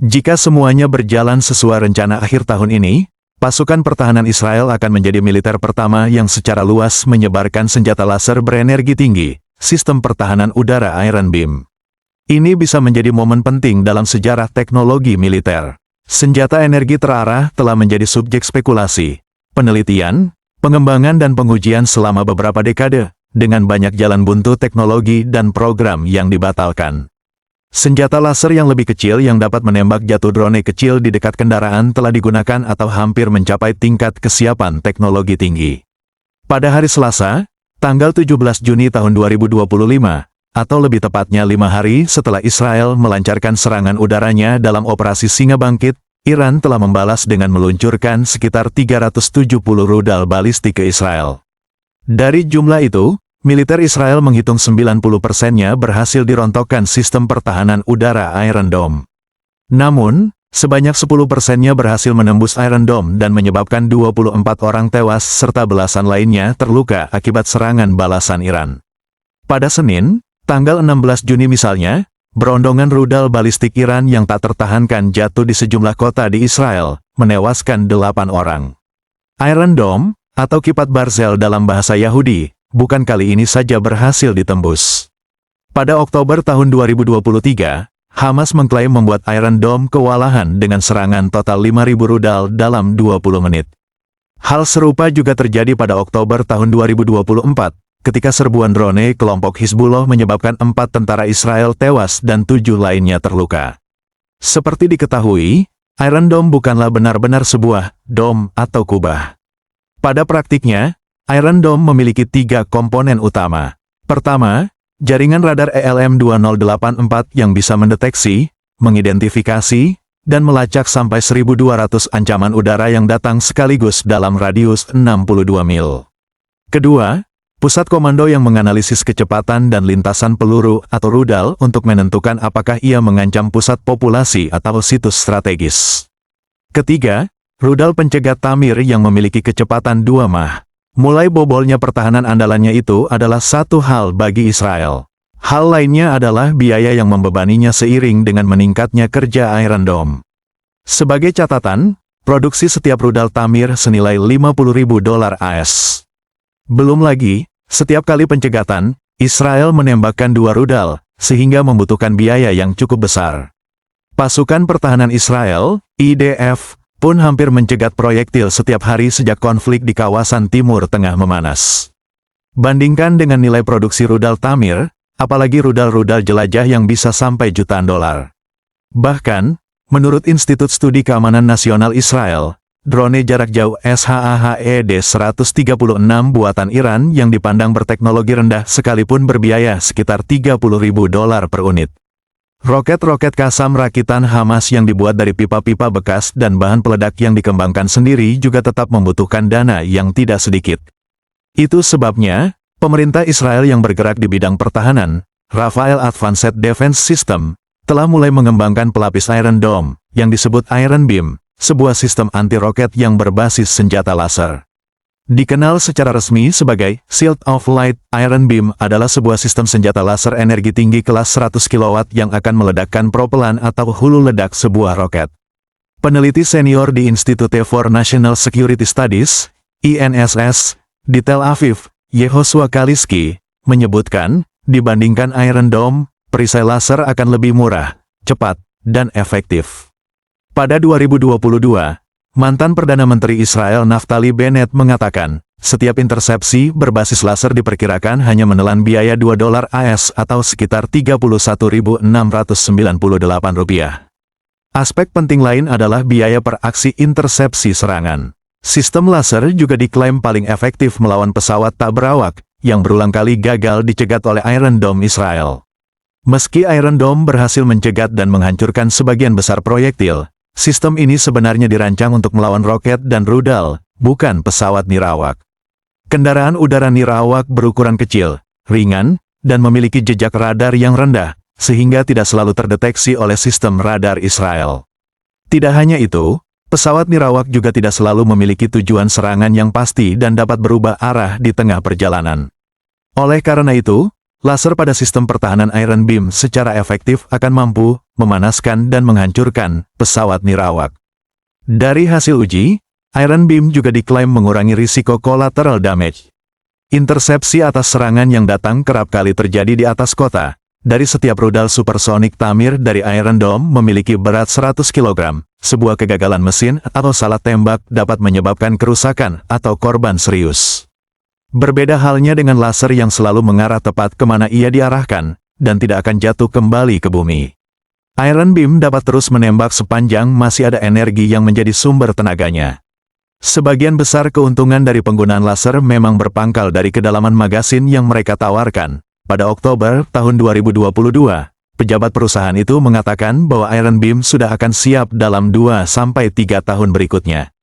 Jika semuanya berjalan sesuai rencana akhir tahun ini, pasukan pertahanan Israel akan menjadi militer pertama yang secara luas menyebarkan senjata laser berenergi tinggi, sistem pertahanan udara Iron Beam. Ini bisa menjadi momen penting dalam sejarah teknologi militer. Senjata energi terarah telah menjadi subjek spekulasi, penelitian, pengembangan dan pengujian selama beberapa dekade, dengan banyak jalan buntu teknologi dan program yang dibatalkan. Senjata laser yang lebih kecil yang dapat menembak jatuh drone kecil di dekat kendaraan telah digunakan atau hampir mencapai tingkat kesiapan teknologi tinggi. Pada hari Selasa, tanggal 17 Juni tahun 2025, atau lebih tepatnya 5 hari setelah Israel melancarkan serangan udaranya dalam operasi Singa Bangkit, Iran telah membalas dengan meluncurkan sekitar 370 rudal balistik ke Israel. Dari jumlah itu, militer Israel menghitung 90%-nya berhasil dirontokkan sistem pertahanan udara Iron Dome. Namun, sebanyak 10%-nya berhasil menembus Iron Dome dan menyebabkan 24 orang tewas serta belasan lainnya terluka akibat serangan balasan Iran. Pada Senin, tanggal 16 Juni misalnya, berondongan rudal balistik Iran yang tak tertahankan jatuh di sejumlah kota di Israel, menewaskan 8 orang. Iron Dome, atau kipat barzel dalam bahasa Yahudi, bukan kali ini saja berhasil ditembus. Pada Oktober tahun 2023, Hamas mengklaim membuat Iron Dome kewalahan dengan serangan total 5.000 rudal dalam 20 menit. Hal serupa juga terjadi pada Oktober tahun 2024, ketika serbuan drone kelompok Hizbullah menyebabkan 4 tentara Israel tewas dan 7 lainnya terluka. Seperti diketahui, Iron Dome bukanlah benar-benar sebuah dom atau kubah. Pada praktiknya, Iron Dome memiliki 3 komponen utama. Pertama, jaringan radar ELM-2084 yang bisa mendeteksi, mengidentifikasi, dan melacak sampai 1.200 ancaman udara yang datang sekaligus dalam radius 62 mil. Kedua, pusat komando yang menganalisis kecepatan dan lintasan peluru atau rudal untuk menentukan apakah ia mengancam pusat populasi atau situs strategis. Ketiga, rudal pencegat Tamir yang memiliki kecepatan 2 Mach. Mulai bobolnya pertahanan andalannya itu adalah satu hal bagi Israel. Hal lainnya adalah biaya yang membebaninya seiring dengan meningkatnya kerja Iron Dome. Sebagai catatan, produksi setiap rudal Tamir senilai $50.000 AS. Belum lagi, setiap kali pencegatan, Israel menembakkan 2 rudal, sehingga membutuhkan biaya yang cukup besar. Pasukan pertahanan Israel, IDF, pun hampir mencegat proyektil setiap hari sejak konflik di kawasan Timur Tengah memanas. Bandingkan dengan nilai produksi rudal Tamir, apalagi rudal-rudal jelajah yang bisa sampai jutaan dolar. Bahkan, menurut Institut Studi Keamanan Nasional Israel, drone jarak jauh SHAHED-136 buatan Iran yang dipandang berteknologi rendah sekalipun berbiaya sekitar $30.000 per unit. Roket-roket Qassam rakitan Hamas yang dibuat dari pipa-pipa bekas dan bahan peledak yang dikembangkan sendiri juga tetap membutuhkan dana yang tidak sedikit. Itu sebabnya, pemerintah Israel yang bergerak di bidang pertahanan, Rafael Advanced Defense System, telah mulai mengembangkan pelapis Iron Dome, yang disebut Iron Beam, sebuah sistem anti-roket yang berbasis senjata laser. Dikenal secara resmi sebagai Shield of Light, Iron Beam adalah sebuah sistem senjata laser energi tinggi kelas 100 kW yang akan meledakkan propelan atau hulu ledak sebuah roket. Peneliti senior di Institute for National Security Studies, INSS, di Tel Aviv, Yehoshua Kaliski, menyebutkan, dibandingkan Iron Dome, perisai laser akan lebih murah, cepat, dan efektif. Pada 2022, mantan Perdana Menteri Israel Naftali Bennett mengatakan, setiap intersepsi berbasis laser diperkirakan hanya menelan biaya $2 AS atau sekitar $31.698. Aspek penting lain adalah biaya per aksi intersepsi serangan. Sistem laser juga diklaim paling efektif melawan pesawat tak berawak, yang berulang kali gagal dicegat oleh Iron Dome Israel. Meski Iron Dome berhasil mencegat dan menghancurkan sebagian besar proyektil, sistem ini sebenarnya dirancang untuk melawan roket dan rudal, bukan pesawat nirawak. Kendaraan udara nirawak berukuran kecil, ringan, dan memiliki jejak radar yang rendah, sehingga tidak selalu terdeteksi oleh sistem radar Israel. Tidak hanya itu, pesawat nirawak juga tidak selalu memiliki tujuan serangan yang pasti dan dapat berubah arah di tengah perjalanan. Oleh karena itu, laser pada sistem pertahanan Iron Beam secara efektif akan mampu memanaskan dan menghancurkan pesawat nirawak. Dari hasil uji, Iron Beam juga diklaim mengurangi risiko collateral damage. Intersepsi atas serangan yang datang kerap kali terjadi di atas kota. Dari setiap rudal supersonik Tamir dari Iron Dome memiliki berat 100 kg, sebuah kegagalan mesin atau salah tembak dapat menyebabkan kerusakan atau korban serius. Berbeda halnya dengan laser yang selalu mengarah tepat kemana ia diarahkan, dan tidak akan jatuh kembali ke bumi. Iron Beam dapat terus menembak sepanjang masih ada energi yang menjadi sumber tenaganya. Sebagian besar keuntungan dari penggunaan laser memang berpangkal dari kedalaman magasin yang mereka tawarkan. Pada Oktober tahun 2022, pejabat perusahaan itu mengatakan bahwa Iron Beam sudah akan siap dalam 2-3 tahun berikutnya.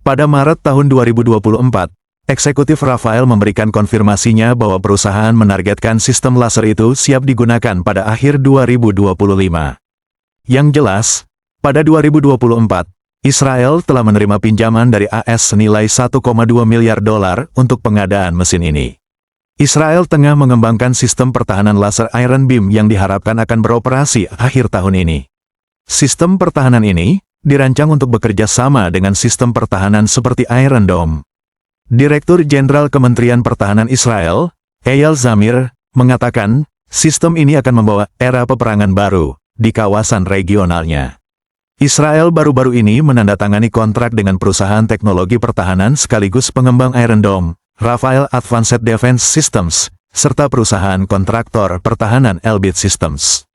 Pada Maret tahun 2024, eksekutif Rafael memberikan konfirmasinya bahwa perusahaan menargetkan sistem laser itu siap digunakan pada akhir 2025. Yang jelas, pada 2024, Israel telah menerima pinjaman dari AS senilai $1,2 miliar untuk pengadaan mesin ini. Israel tengah mengembangkan sistem pertahanan laser Iron Beam yang diharapkan akan beroperasi akhir tahun ini. Sistem pertahanan ini dirancang untuk bekerja sama dengan sistem pertahanan seperti Iron Dome. Direktur Jenderal Kementerian Pertahanan Israel, Eyal Zamir, mengatakan, sistem ini akan membawa era peperangan baru di kawasan regionalnya. Israel baru-baru ini menandatangani kontrak dengan perusahaan teknologi pertahanan sekaligus pengembang Iron Dome, Rafael Advanced Defense Systems, serta perusahaan kontraktor pertahanan Elbit Systems.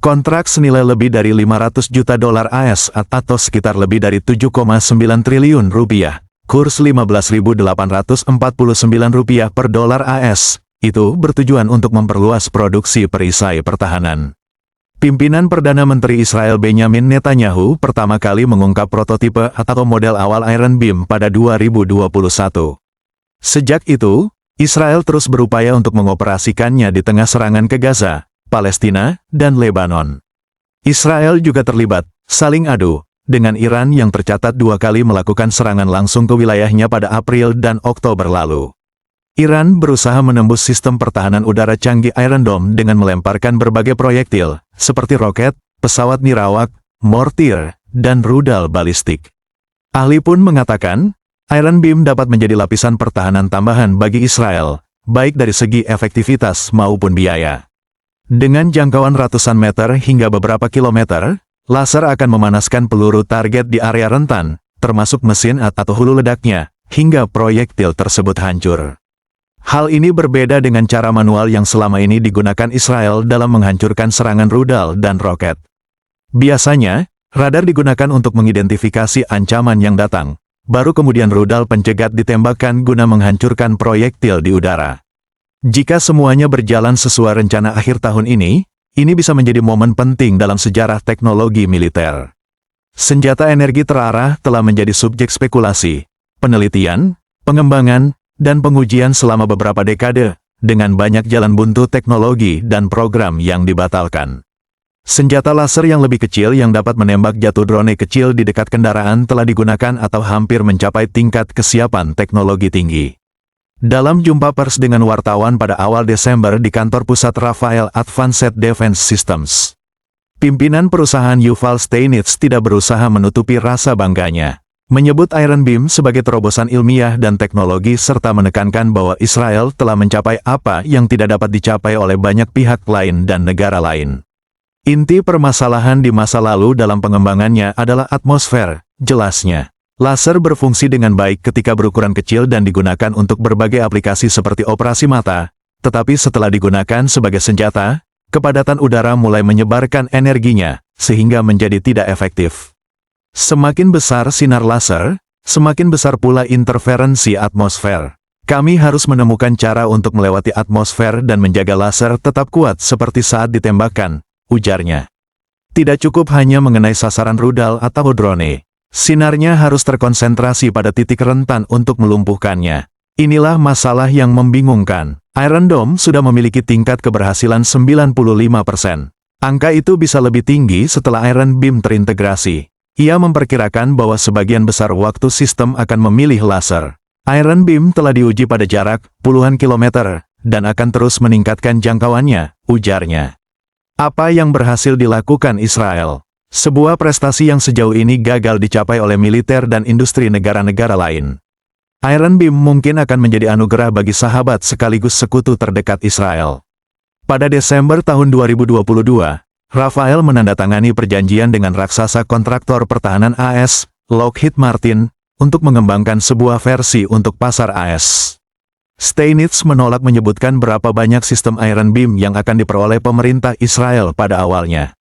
Kontrak senilai lebih dari $500 juta AS atau sekitar lebih dari 7,9 triliun rupiah, kurs $15.849 per dolar AS, itu bertujuan untuk memperluas produksi perisai pertahanan. Pimpinan Perdana Menteri Israel Benjamin Netanyahu pertama kali mengungkap prototipe atau model awal Iron Beam pada 2021. Sejak itu, Israel terus berupaya untuk mengoperasikannya di tengah serangan ke Gaza, Palestina, dan Lebanon. Israel juga terlibat, saling adu, dengan Iran yang tercatat 2 kali melakukan serangan langsung ke wilayahnya pada April dan Oktober lalu. Iran berusaha menembus sistem pertahanan udara canggih Iron Dome dengan melemparkan berbagai proyektil, seperti roket, pesawat nirawak, mortir, dan rudal balistik. Ahli pun mengatakan, Iron Beam dapat menjadi lapisan pertahanan tambahan bagi Israel, baik dari segi efektivitas maupun biaya. Dengan jangkauan ratusan meter hingga beberapa kilometer, laser akan memanaskan peluru target di area rentan, termasuk mesin atau hulu ledaknya, hingga proyektil tersebut hancur. Hal ini berbeda dengan cara manual yang selama ini digunakan Israel dalam menghancurkan serangan rudal dan roket. Biasanya, radar digunakan untuk mengidentifikasi ancaman yang datang. Baru kemudian rudal pencegat ditembakkan guna menghancurkan proyektil di udara. Jika semuanya berjalan sesuai rencana akhir tahun ini bisa menjadi momen penting dalam sejarah teknologi militer. Senjata energi terarah telah menjadi subjek spekulasi, penelitian, pengembangan, dan pengujian selama beberapa dekade, dengan banyak jalan buntu teknologi dan program yang dibatalkan. Senjata laser yang lebih kecil yang dapat menembak jatuh drone kecil di dekat kendaraan telah digunakan atau hampir mencapai tingkat kesiapan teknologi tinggi. Dalam jumpa pers dengan wartawan pada awal Desember di kantor pusat Rafael Advanced Defense Systems, pimpinan perusahaan Yuval Steinitz tidak berusaha menutupi rasa bangganya, menyebut Iron Beam sebagai terobosan ilmiah dan teknologi serta menekankan bahwa Israel telah mencapai apa yang tidak dapat dicapai oleh banyak pihak lain dan negara lain. Inti permasalahan di masa lalu dalam pengembangannya adalah atmosfer, jelasnya. Laser berfungsi dengan baik ketika berukuran kecil dan digunakan untuk berbagai aplikasi seperti operasi mata, tetapi setelah digunakan sebagai senjata, kepadatan udara mulai menyebarkan energinya, sehingga menjadi tidak efektif. Semakin besar sinar laser, semakin besar pula interferensi atmosfer. Kami harus menemukan cara untuk melewati atmosfer dan menjaga laser tetap kuat seperti saat ditembakkan, ujarnya. Tidak cukup hanya mengenai sasaran rudal atau drone. Sinarnya harus terkonsentrasi pada titik rentan untuk melumpuhkannya. Inilah masalah yang membingungkan. Iron Dome sudah memiliki tingkat keberhasilan 95%. Angka itu bisa lebih tinggi setelah Iron Beam terintegrasi. Ia memperkirakan bahwa sebagian besar waktu sistem akan memilih laser. Iron Beam telah diuji pada jarak puluhan kilometer dan akan terus meningkatkan jangkauannya, ujarnya. Apa yang berhasil dilakukan Israel? Sebuah prestasi yang sejauh ini gagal dicapai oleh militer dan industri negara-negara lain. Iron Beam mungkin akan menjadi anugerah bagi sahabat sekaligus sekutu terdekat Israel. Pada Desember tahun 2022, Rafael menandatangani perjanjian dengan raksasa kontraktor pertahanan AS, Lockheed Martin, untuk mengembangkan sebuah versi untuk pasar AS. Steinitz menolak menyebutkan berapa banyak sistem Iron Beam yang akan diperoleh pemerintah Israel pada awalnya.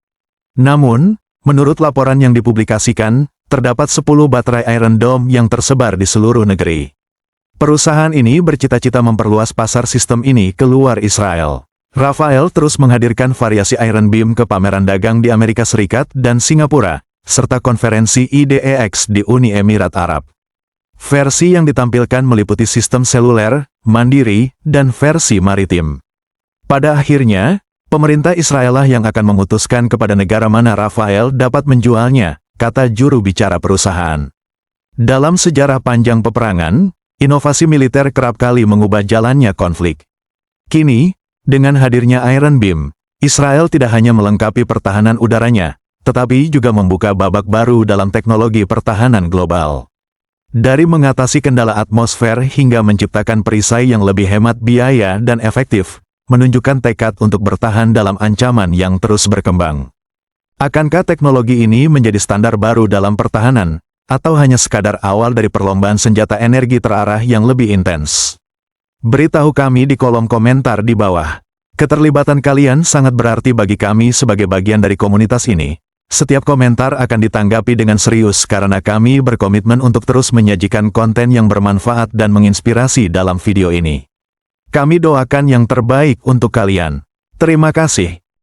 Namun, menurut laporan yang dipublikasikan, terdapat 10 baterai Iron Dome yang tersebar di seluruh negeri. Perusahaan ini bercita-cita memperluas pasar sistem ini ke luar Israel. Rafael terus menghadirkan variasi Iron Beam ke pameran dagang di Amerika Serikat dan Singapura, serta konferensi IDEX di Uni Emirat Arab. Versi yang ditampilkan meliputi sistem seluler, mandiri, dan versi maritim. Pada akhirnya, pemerintah Israel lah yang akan memutuskan kepada negara mana Rafael dapat menjualnya, kata juru bicara perusahaan. Dalam sejarah panjang peperangan, inovasi militer kerap kali mengubah jalannya konflik. Kini, dengan hadirnya Iron Beam, Israel tidak hanya melengkapi pertahanan udaranya, tetapi juga membuka babak baru dalam teknologi pertahanan global. Dari mengatasi kendala atmosfer hingga menciptakan perisai yang lebih hemat biaya dan efektif, menunjukkan tekad untuk bertahan dalam ancaman yang terus berkembang. Akankah teknologi ini menjadi standar baru dalam pertahanan, atau hanya sekadar awal dari perlombaan senjata energi terarah yang lebih intens? Beritahu kami di kolom komentar di bawah. Keterlibatan kalian sangat berarti bagi kami sebagai bagian dari komunitas ini. Setiap komentar akan ditanggapi dengan serius karena kami berkomitmen untuk terus menyajikan konten yang bermanfaat dan menginspirasi dalam video ini. Kami doakan yang terbaik untuk kalian. Terima kasih.